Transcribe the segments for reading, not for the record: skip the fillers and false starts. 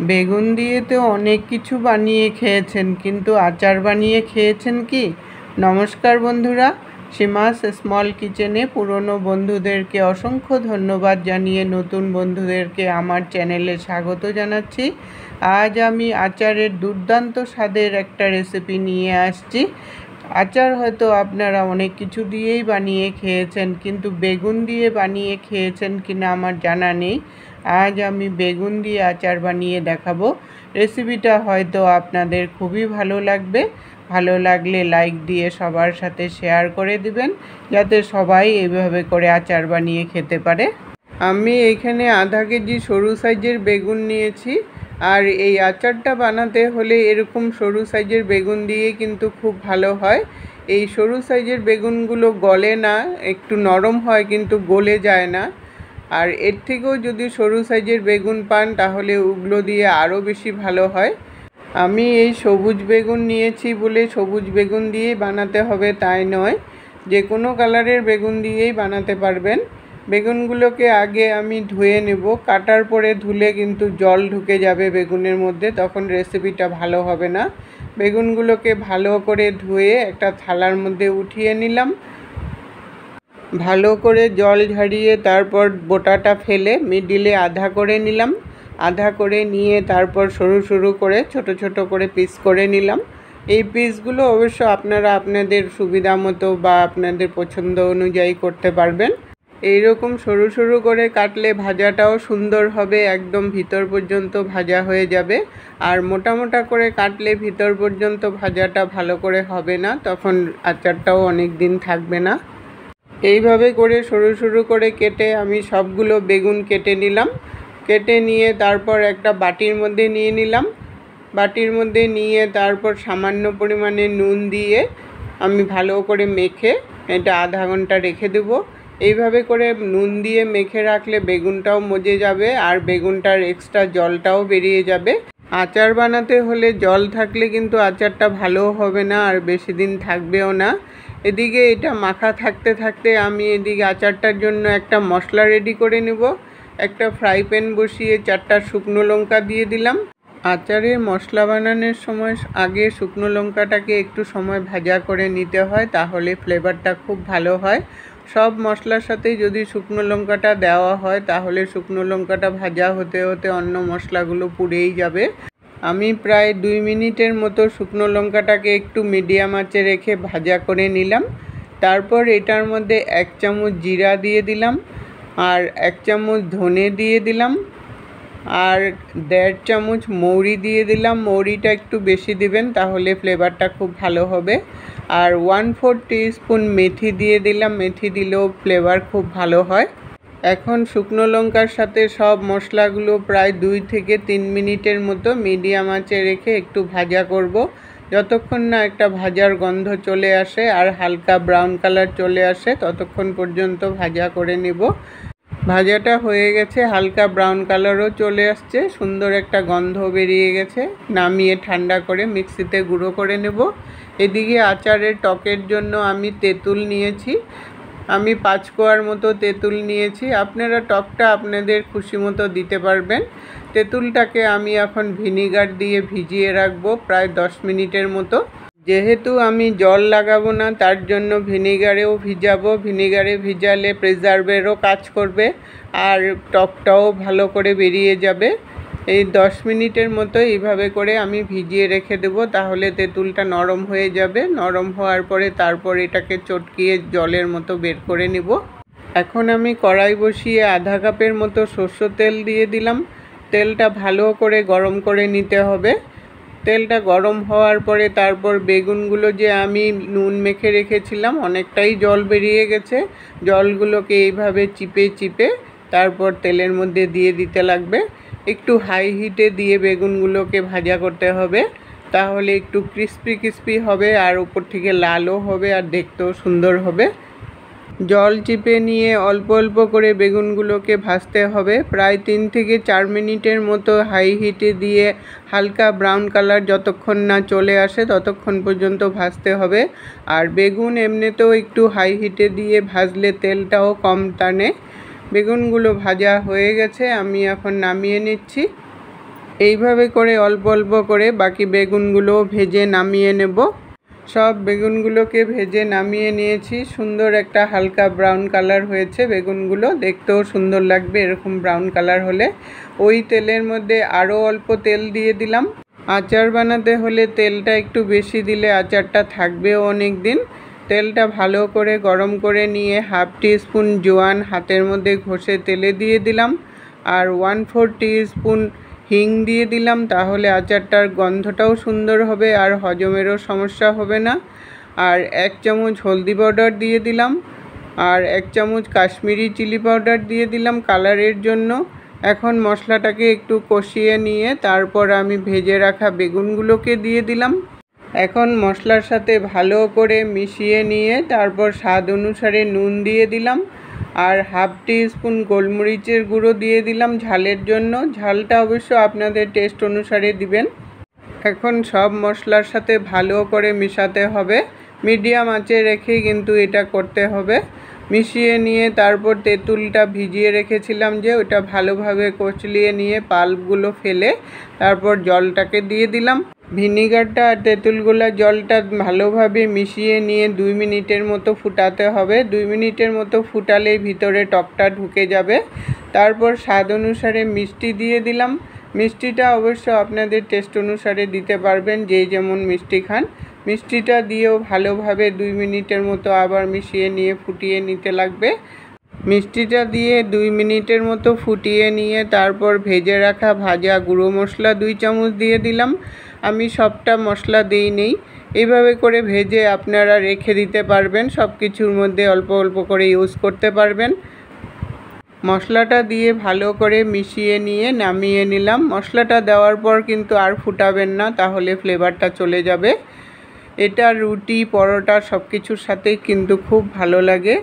বেগুন দিয়ে তো অনেক কিছু বানিয়ে খেয়েছেন, কিন্তু আচার বানিয়ে খেয়েছেন কি? নমস্কার বন্ধুরা, সীমাস স্মল কিচেনে পুরনো বন্ধুদেরকে অসংখ্য ধন্যবাদ জানিয়ে নতুন বন্ধুদেরকে আমার চ্যানেলে স্বাগত জানাচ্ছি। আজ আমি আচারের দুর্দান্ত স্বাদের একটা রেসিপি নিয়ে আসছি। আচার হয়তো আপনারা অনেক কিছু দিয়েই বানিয়ে খেয়েছেন, কিন্তু বেগুন দিয়ে বানিয়ে খেয়েছেন কিনা আমার জানা নেই। আজ আমি বেগুন দিয়ে আচার বানিয়ে দেখাবো। রেসিপিটা হয়তো আপনাদের খুবই ভালো লাগবে। ভালো লাগলে লাইক দিয়ে সবার সাথে শেয়ার করে দিবেন, যাতে সবাই এইভাবে করে আচার বানিয়ে খেতে পারে। আমি এইখানে আধা কেজি সরু সাইজের বেগুন নিয়েছি। আর এই আচারটা বানাতে হলে এরকম সরু সাইজের বেগুন দিয়ে কিন্তু খুব ভালো হয়। এই সরু সাইজের বেগুনগুলো গলে না, একটু নরম হয় কিন্তু গলে যায় না। আর এর থেকেও যদি সরু সাইজের বেগুন পান তাহলে ওগুলো দিয়ে আরও বেশি ভালো হয়। আমি এই সবুজ বেগুন নিয়েছি বলে সবুজ বেগুন দিয়েই বানাতে হবে তাই নয়, যে কোনো কালারের বেগুন দিয়েই বানাতে পারবেন। বেগুনগুলোকে আগে আমি ধুয়ে নেব। কাটার পরে ধুলে কিন্তু জল ঢুকে যাবে বেগুনের মধ্যে, তখন রেসিপিটা ভালো হবে না। বেগুনগুলোকে ভালো করে ধুয়ে একটা থালার মধ্যে উঠিয়ে নিলাম। ভালো করে জল ঝারিয়ে তারপর বোটাটা ফেলে মিডিলে আধা করে নিলাম। আধা করে নিয়ে তারপর সরু সরু করে ছোট ছোট করে পিস করে নিলাম। এই পিসগুলো অবশ্য আপনারা আপনাদের সুবিধা মতো বা আপনাদের পছন্দ অনুযায়ী করতে পারবেন। এইরকম সরু সরু করে কাটলে ভাজাটাও সুন্দর হবে, একদম ভিতর পর্যন্ত ভাজা হয়ে যাবে। আর মোটা মোটা করে কাটলে ভিতর পর্যন্ত ভাজাটা ভালো করে হবে না, তখন আচারটাও অনেক দিন থাকবে না। এইভাবে করে সরু সরু করে কেটে আমি সবগুলো বেগুন কেটে নিলাম। কেটে নিয়ে তারপর একটা বাটির মধ্যে নিয়ে নিলাম। বাটির মধ্যে নিয়ে তারপর সামান্য পরিমাণে নুন দিয়ে আমি ভালো করে মেখে এটা আধা ঘন্টা রেখে দেবো। এইভাবে করে নুন দিয়ে মেখে রাখলে বেগুনটাও মজে যাবে আর বেগুনটার এক্সট্রা জলটাও বেরিয়ে যাবে। আচার বানাতে হলে জল থাকলে কিন্তু আচারটা ভালোও হবে না আর বেশি দিন থাকবেও না। এদিকে এটা মাখা থাকতে থাকতে আমি এদিকে আচারটার জন্য একটা মশলা রেডি করে নেব। একটা ফ্রাই প্যান বসিয়ে 4টা শুকনো লঙ্কা দিয়ে দিলাম। আচারের মশলা বানানোর সময় আগে শুকনো লঙ্কাটাকে একটু সময় ভাজা করে নিতে হয়, তাহলে ফ্লেভারটা খুব ভালো হয়। সব মশলার সাথেই যদি শুকনো লঙ্কাটা দেওয়া হয় তাহলে শুকনো লঙ্কাটা ভাজা হতে হতে অন্য মশলাগুলো পুড়েই যাবে। আমি প্রায় 2 মিনিটের মতো শুকনো লঙ্কাটাকে একটু মিডিয়াম আঁচে রেখে ভাজা করে নিলাম। তারপর এটার মধ্যে 1 চামচ জিরা দিয়ে দিলাম, আর 1 চামচ ধনে দিয়ে দিলাম, আর 1.5 চামচ মৌরি দিয়ে দিলাম। মৌরিটা একটু বেশি দিবেন, তাহলে ফ্লেভারটা খুব ভালো হবে। আর 1/4 টিস্পুন মেথি দিয়ে দিলাম। মেথি দিলেও ফ্লেভার খুব ভালো হয়। এখন শুকনো লঙ্কার সাথে সব মশলাগুলো প্রায় 2 থেকে 3 মিনিটের মতো মিডিয়াম আঁচে রেখে একটু ভাজা করব। যতক্ষণ না একটা ভাজার গন্ধ চলে আসে আর হালকা ব্রাউন কালার চলে আসে ততক্ষণ পর্যন্ত ভাজা করে নেব। ভাজাটা হয়ে গেছে, হালকা ব্রাউন কালারও চলে আসছে, সুন্দর একটা গন্ধ বেরিয়ে গেছে। নামিয়ে ঠান্ডা করে মিক্সিতে গুঁড়ো করে নেব। এদিকে আচারের টকের জন্য আমি তেঁতুল নিয়েছি। আমি 5 কোয়ার মতো তেঁতুল নিয়েছি। আপনারা টকটা আপনাদের খুশি মতো দিতে পারবেন। তেঁতুলটাকে আমি এখন ভিনিগার দিয়ে ভিজিয়ে রাখবো প্রায় 10 মিনিটের মতো। যেহেতু আমি জল লাগাবো না তার জন্য ভিনিগারেও ভিজাবো। ভিনিগারে ভিজালে প্রিজার্ভেরও কাজ করবে আর টকটাও ভালো করে বেরিয়ে যাবে। এই 10 মিনিটের মতো এইভাবে করে আমি ভিজিয়ে রেখে দেবো, তাহলে তেঁতুলটা নরম হয়ে যাবে। নরম হওয়ার পরে তারপর এটাকে চটকিয়ে জলের মতো বের করে নেব। এখন আমি কড়াই বসিয়ে আধা কাপের মতো সরষের তেল দিয়ে দিলাম। তেলটা ভালো করে গরম করে নিতে হবে। তেলটা গরম হওয়ার পরে তারপর বেগুনগুলো যে আমি নুন মেখে রেখেছিলাম অনেকটাই জল বেরিয়ে গেছে, জলগুলোকে এইভাবে চিপে চিপে তারপর তেলের মধ্যে দিয়ে দিতে লাগবে। একটু হাই হিটে দিয়ে বেগুনগুলোকে ভাজা করতে হবে, তাহলে একটু ক্রিস্পি ক্রিস্পি হবে আর উপর থেকে লালও হবে আর দেখতেও সুন্দর হবে। জল চিপে নিয়ে অল্প অল্প করে বেগুনগুলোকে ভাজতে হবে প্রায় 3 থেকে 4 মিনিটের মতো হাই হিটে দিয়ে হালকা ব্রাউন কালার যতক্ষণ না চলে আসে ততক্ষণ পর্যন্ত ভাজতে হবে। আর বেগুন এমনিতেও একটু হাই হিটে দিয়ে ভাজলে তেলটাও কম টানে। বেগুনগুলো ভাজা হয়ে গেছে, আমি এখন নামিয়ে নিচ্ছি। এইভাবে করে অল্প অল্প করে বাকি বেগুনগুলো ভেজে নামিয়ে নেব। সব বেগুনগুলোকে ভেজে নামিয়ে নিয়েছি। সুন্দর একটা হালকা ব্রাউন কালার হয়েছে বেগুনগুলো, দেখতেও সুন্দর লাগবে এরকম ব্রাউন কালার হলে। ওই তেলের মধ্যে আরও অল্প তেল দিয়ে দিলাম। আচার বানাতে হলে তেলটা একটু বেশি দিলে আচারটা থাকবেও অনেক দিন। তেলটা ভালো করে গরম করে নিয়ে 1/2 টিস্পুন জোয়ান হাতের মধ্যে ঘষে তেলে দিয়ে দিলাম, আর 1/4 টিস্পুন হিং দিয়ে দিলাম। তাহলে আচারটার গন্ধটাও সুন্দর হবে আর হজমেরও সমস্যা হবে না। আর 1 চামচ হলদি পাউডার দিয়ে দিলাম, আর 1 চামচ কাশ্মীরি চিলি পাউডার দিয়ে দিলাম কালারের জন্য। এখন মশলাটাকে একটু কষিয়ে নিয়ে তারপর আমি ভেজে রাখা বেগুনগুলোকে দিয়ে দিলাম। এখন মশলার সাথে ভালো করে মিশিয়ে নিয়ে তারপর স্বাদ অনুসারে নুন দিয়ে দিলাম, আর 1/2 টিস্পুন গোলমরিচের গুঁড়ো দিয়ে দিলাম ঝালের জন্য। ঝালটা অবশ্য আপনাদের টেস্ট অনুসারে দিবেন। এখন সব মশলার সাথে ভালো করে মিশাতে হবে, মিডিয়াম আঁচে রেখেই কিন্তু এটা করতে হবে। মিশিয়ে নিয়ে তারপর তেঁতুলটা ভিজিয়ে রেখেছিলাম যে, ওটা ভালোভাবে কচলিয়ে নিয়ে পাল্পগুলো ফেলে তারপর জলটাকে দিয়ে দিলাম। ভিনিগারটা আর তেঁতুলগুলা জলটা ভালোভাবে মিশিয়ে নিয়ে 2 মিনিটের মতো ফুটাতে হবে। 2 মিনিটের মতো ফুটালেই ভিতরে টকটা ঢুকে যাবে। তারপর স্বাদ অনুসারে মিষ্টি দিয়ে দিলাম। মিষ্টিটা অবশ্য আপনাদের টেস্ট অনুসারে দিতে পারবেন, যেই যেমন মিষ্টি খান। মিষ্টিটা দিয়েও ভালোভাবে 2 মিনিটের মতো আবার মিশিয়ে নিয়ে ফুটিয়ে নিতে লাগবে। মিষ্টিটা দিয়ে 2 মিনিটের মতো ফুটিয়ে নিয়ে তারপর ভেজে রাখা ভাজা গুঁড়ো মশলা 2 চামচ দিয়ে দিলাম। আমি সবটা মশলা দিইনি, এইভাবে করে ভেজে আপনারা রেখে দিতে পারবেন, সব কিছুর মধ্যে অল্প অল্প করে ইউজ করতে পারবেন। মশলাটা দিয়ে ভালো করে মিশিয়ে নিয়ে নামিয়ে নিলাম। মশলাটা দেওয়ার পর কিন্তু আর ফুটাবেন না, তাহলে ফ্লেভারটা চলে যাবে। এটা রুটি, পরোটা সব কিছুর সাথেই কিন্তু খুব ভালো লাগে।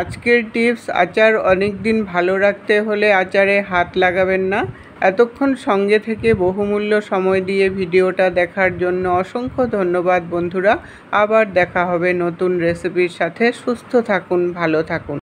আজকের টিপস, আচার অনেক দিন ভালো রাখতে হলে আচারে হাত লাগাবেন না। এতক্ষণ সঙ্গে থেকে বহুমূল্য সময় দিয়ে ভিডিওটা দেখার জন্য অসংখ্য ধন্যবাদ বন্ধুরা। আবার দেখা হবে নতুন রেসিপির সাথে। সুস্থ থাকুন, ভালো থাকুন।